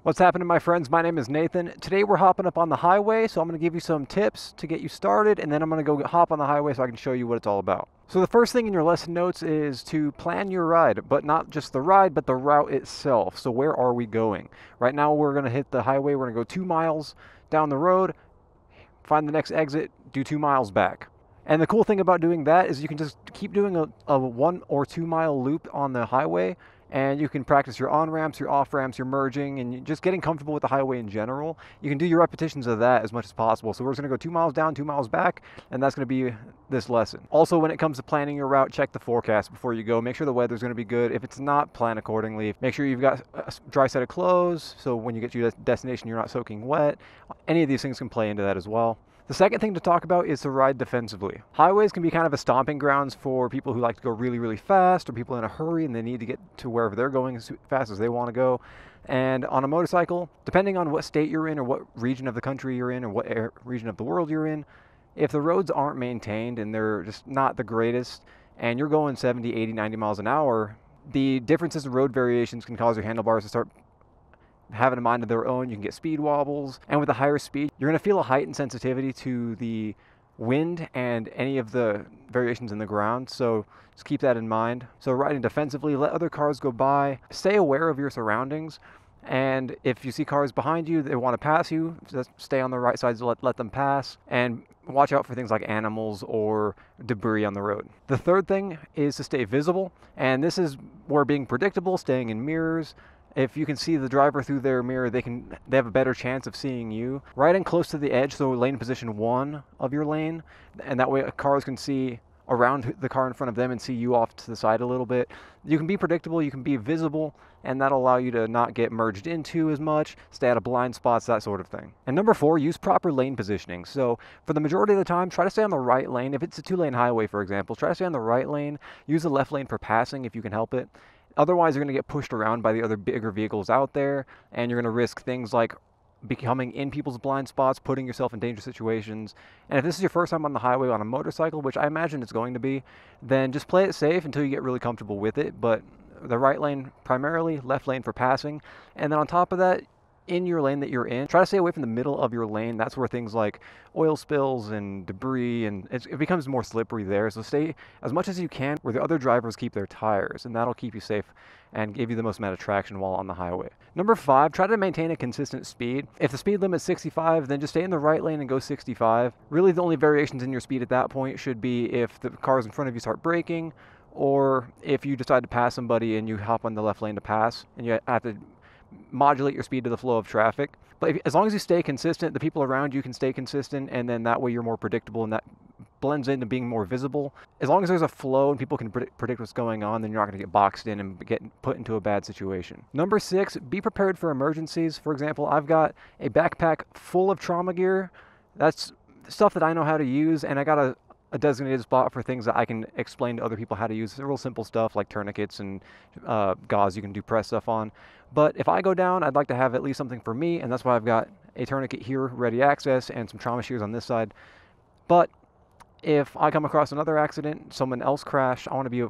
What's happening, my friends? My name is Nathan. Today we're hopping up on the highway, so I'm going to give you some tips to get you started, and then I'm going to go hop on the highway so I can show you what it's all about. So the first thing in your lesson notes is to plan your ride, but not just the ride, but the route itself. So where are we going? Right now we're going to hit the highway. We're going to go 2 miles down the road, find the next exit, do 2 miles back. And the cool thing about doing that is you can just keep doing a 1 or 2 mile loop on the highway, and you can practice your on-ramps, your off-ramps, your merging, and just getting comfortable with the highway in general. You can do your repetitions of that as much as possible. So we're just going to go 2 miles down, 2 miles back, and that's going to be this lesson. Also, when it comes to planning your route, check the forecast before you go. Make sure the weather's going to be good. If it's not, plan accordingly. Make sure you've got a dry set of clothes, so when you get to your destination, you're not soaking wet. Any of these things can play into that as well. The second thing to talk about is to ride defensively. Highways can be kind of a stomping grounds for people who like to go really, really fast, or people in a hurry and they need to get to wherever they're going as fast as they want to go. And on a motorcycle, depending on what state you're in or what region of the country you're in or what region of the world you're in, if the roads aren't maintained and they're just not the greatest and you're going 70, 80, 90 miles an hour, the differences in road variations can cause your handlebars to start having a mind of their own. You can get speed wobbles, and with a higher speed, you're going to feel a heightened sensitivity to the wind and any of the variations in the ground. So just keep that in mind. So riding defensively, let other cars go by, stay aware of your surroundings, and if you see cars behind you that want to pass you, just stay on the right side to let them pass, and watch out for things like animals or debris on the road. The third thing is to stay visible, and this is where being predictable, staying in mirrors. If you can see the driver through their mirror, they have a better chance of seeing you. Riding close to the edge, so lane position 1 of your lane, and that way cars can see around the car in front of them and see you off to the side a little bit. You can be predictable, you can be visible, and that'll allow you to not get merged into as much, stay out of blind spots, that sort of thing. And number 4, use proper lane positioning. So for the majority of the time, try to stay on the right lane. If it's a 2-lane highway, for example, try to stay on the right lane. Use the left lane for passing if you can help it. Otherwise, you're going to get pushed around by the other bigger vehicles out there, and you're going to risk things like becoming in people's blind spots, putting yourself in dangerous situations. And if this is your first time on the highway on a motorcycle, which I imagine it's going to be, then just play it safe until you get really comfortable with it. But the right lane primarily, left lane for passing. And then on top of that, in your lane that you're in, try to stay away from the middle of your lane. That's where things like oil spills and debris, and it becomes more slippery there. So stay as much as you can where the other drivers keep their tires, and that'll keep you safe and give you the most amount of traction while on the highway. Number 5, try to maintain a consistent speed. If the speed limit is 65, then just stay in the right lane and go 65. Really, the only variations in your speed at that point should be if the cars in front of you start braking, or if you decide to pass somebody and you hop on the left lane to pass, and you have to modulate your speed to the flow of traffic. But as long as you stay consistent, the people around you can stay consistent, and then that way you're more predictable, and that blends into being more visible. As long as there's a flow and people can predict what's going on, then you're not going to get boxed in and get put into a bad situation. Number 6, be prepared for emergencies. For example, I've got a backpack full of trauma gear. That's stuff that I know how to use, and I got a designated spot for things that I can explain to other people how to use. It's real simple stuff like tourniquets and gauze you can do press stuff on. But if I go down, I'd like to have at least something for me, and that's why I've got a tourniquet here, ready access, and some trauma shears on this side. But if I come across another accident, someone else crashed, I want to be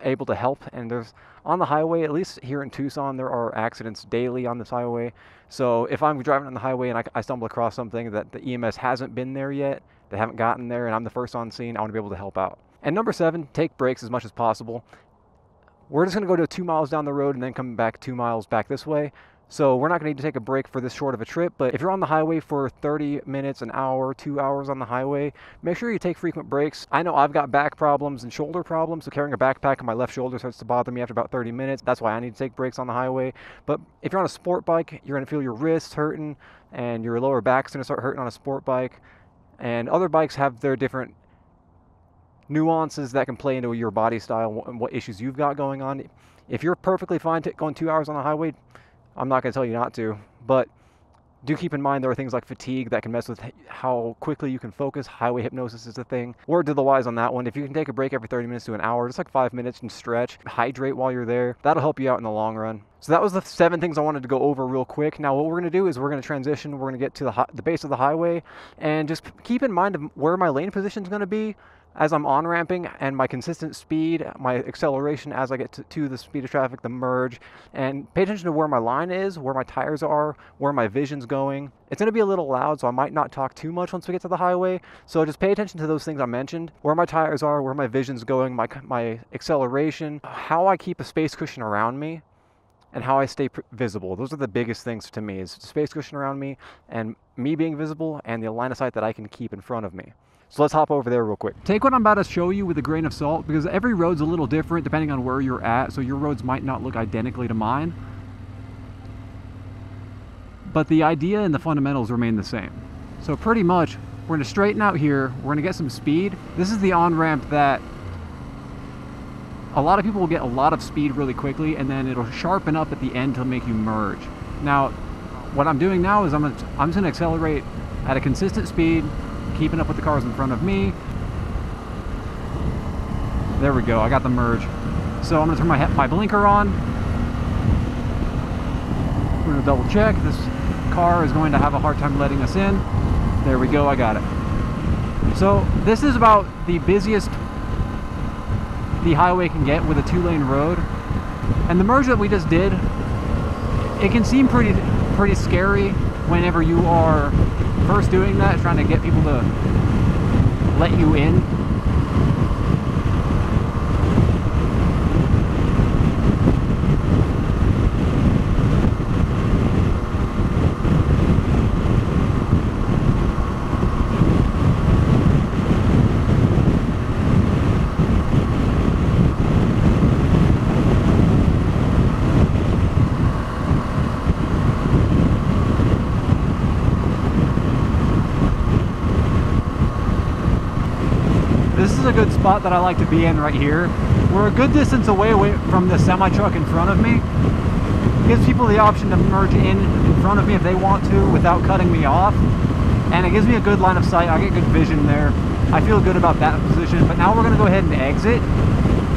able to help. And there's, on the highway, at least here in Tucson, there are accidents daily on this highway. So if I'm driving on the highway and I stumble across something that the EMS hasn't been there yet, they haven't gotten there, and I'm the first on scene, I want to be able to help out. And number 7, take breaks as much as possible. We're just going to go to 2 miles down the road and then come back 2 miles back this way. So we're not going to need to take a break for this short of a trip, but if you're on the highway for 30 minutes, an hour, 2 hours on the highway, make sure you take frequent breaks. I know I've got back problems and shoulder problems, so carrying a backpack on my left shoulder starts to bother me after about 30 minutes. That's why I need to take breaks on the highway. But if you're on a sport bike, you're going to feel your wrists hurting, and your lower back's going to start hurting on a sport bike. And other bikes have their different nuances that can play into your body style and what issues you've got going on. If you're perfectly fine going 2 hours on the highway, I'm not going to tell you not to, but do keep in mind there are things like fatigue that can mess with how quickly you can focus. Highway hypnosis is a thing. Word to the wise on that one. If you can take a break every 30 minutes to an hour, just like 5 minutes, and stretch, hydrate while you're there, that'll help you out in the long run. So that was the 7 things I wanted to go over real quick. Now what we're going to do is we're going to transition. We're going to get to the base of the highway, and just keep in mind where my lane position is going to be. as I'm on-ramping, and my consistent speed, my acceleration as I get to the speed of traffic, the merge, and pay attention to where my line is, where my tires are, where my vision's going. It's going to be a little loud, so I might not talk too much once we get to the highway, so just pay attention to those things I mentioned, where my tires are, where my vision's going, my acceleration, how I keep a space cushion around me, and how I stay visible. Those are the biggest things to me, is the space cushion around me, and me being visible, and the line of sight that I can keep in front of me. So let's hop over there real quick. Take what I'm about to show you with a grain of salt, because every road's a little different depending on where you're at, so your roads might not look identically to mine. But the idea and the fundamentals remain the same. So pretty much, we're gonna straighten out here, we're gonna get some speed. This is the on-ramp that a lot of people will get a lot of speed really quickly, and then it'll sharpen up at the end to make you merge. Now, what I'm doing now is I'm just gonna accelerate at a consistent speed, keeping up with the cars in front of me. There we go, I got the merge. So I'm gonna turn my blinker on. We're gonna double check. This car is going to have a hard time letting us in. There we go, I got it. So this is about the busiest the highway can get with a 2-lane road. And the merge that we just did, it can seem pretty scary whenever you are first doing that, trying to get people to let you in. This is a good spot that I like to be in right here. We're a good distance away from the semi-truck in front of me. It gives people the option to merge in front of me if they want to without cutting me off. And it gives me a good line of sight. I get good vision there. I feel good about that position. But now we're going to go ahead and exit.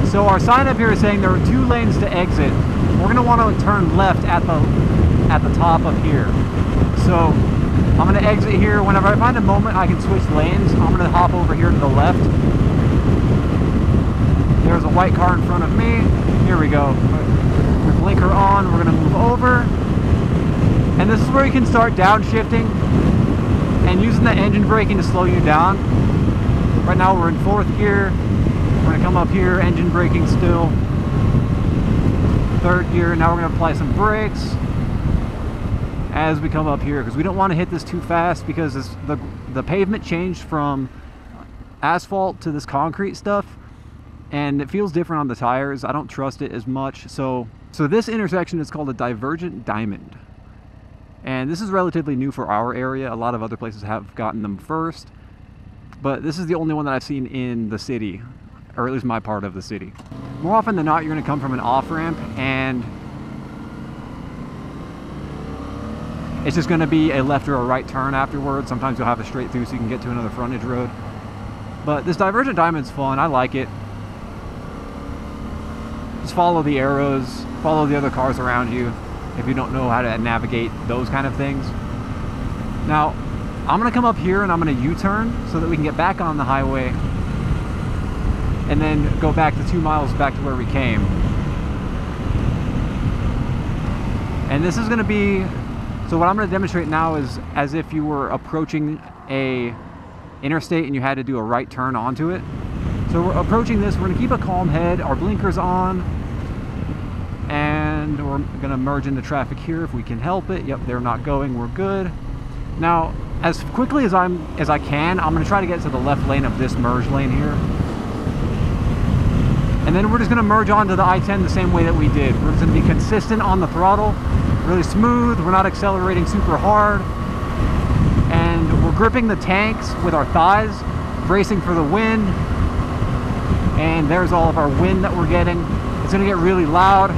So our sign up here is saying there are 2 lanes to exit. We're going to want to turn left at the top of here. So I'm going to exit here. Whenever I find a moment I can switch lanes, I'm going to hop over here to the left. There's a white car in front of me. Here we go. The blinker on. We're going to move over. And this is where you can start downshifting and using the engine braking to slow you down. Right now we're in 4th gear. We're going to come up here, engine braking still. 3rd gear. Now we're going to apply some brakes as we come up here, because we don't want to hit this too fast, because the pavement changed from asphalt to this concrete stuff, and it feels different on the tires. I don't trust it as much. So this intersection is called a divergent diamond, and this is relatively new for our area. A lot of other places have gotten them first, but this is the only one that I've seen in the city, or at least my part of the city. More often than not, you're going to come from an off-ramp, and it's just going to be a left or a right turn afterwards. Sometimes you'll have a straight through so you can get to another frontage road. But this divergent diamond's fun. I like it. Just follow the arrows, follow the other cars around you if you don't know how to navigate those kind of things. Now, I'm going to come up here and I'm going to U-turn so that we can get back on the highway and then go back the 2 miles back to where we came. And this is going to be, so what I'm going to demonstrate now is as if you were approaching a interstate and you had to do a right turn onto it. So we're approaching this, we're going to keep a calm head, our blinkers on, and we're going to merge into traffic here if we can help it. Yep, they're not going, we're good. Now, as quickly as I can, I'm going to try to get to the left lane of this merge lane here. And then we're just going to merge onto the I-10 the same way that we did. We're just going to be consistent on the throttle, really smooth. We're not accelerating super hard. And we're gripping the tanks with our thighs, bracing for the wind. And there's all of our wind that we're getting. It's going to get really loud.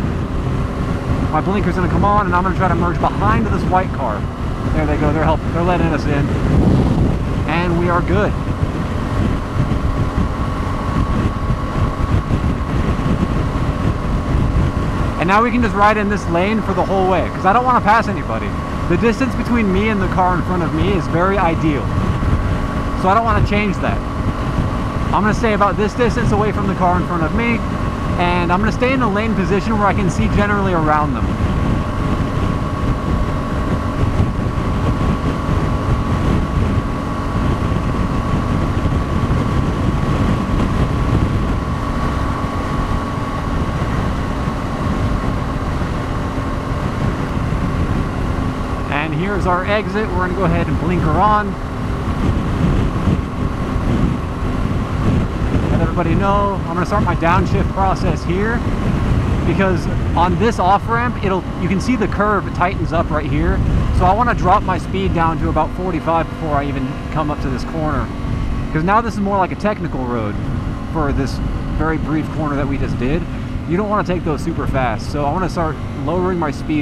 My blinker's going to come on, and I'm going to try to merge behind this white car. There they go. They're letting us in. And we are good. And now we can just ride in this lane for the whole way, because I don't want to pass anybody. The distance between me and the car in front of me is very ideal. So I don't want to change that. I'm going to stay about this distance away from the car in front of me, and I'm going to stay in a lane position where I can see generally around them. And here's our exit. We're going to go ahead and blinker on. Let everybody know I'm going to start my downshift process here, because on this off ramp you can see the curve, it tightens up right here, so I want to drop my speed down to about 45 before I even come up to this corner, because now this is more like a technical road for this very brief corner that we just did. You don't want to take those super fast, so I want to start lowering my speed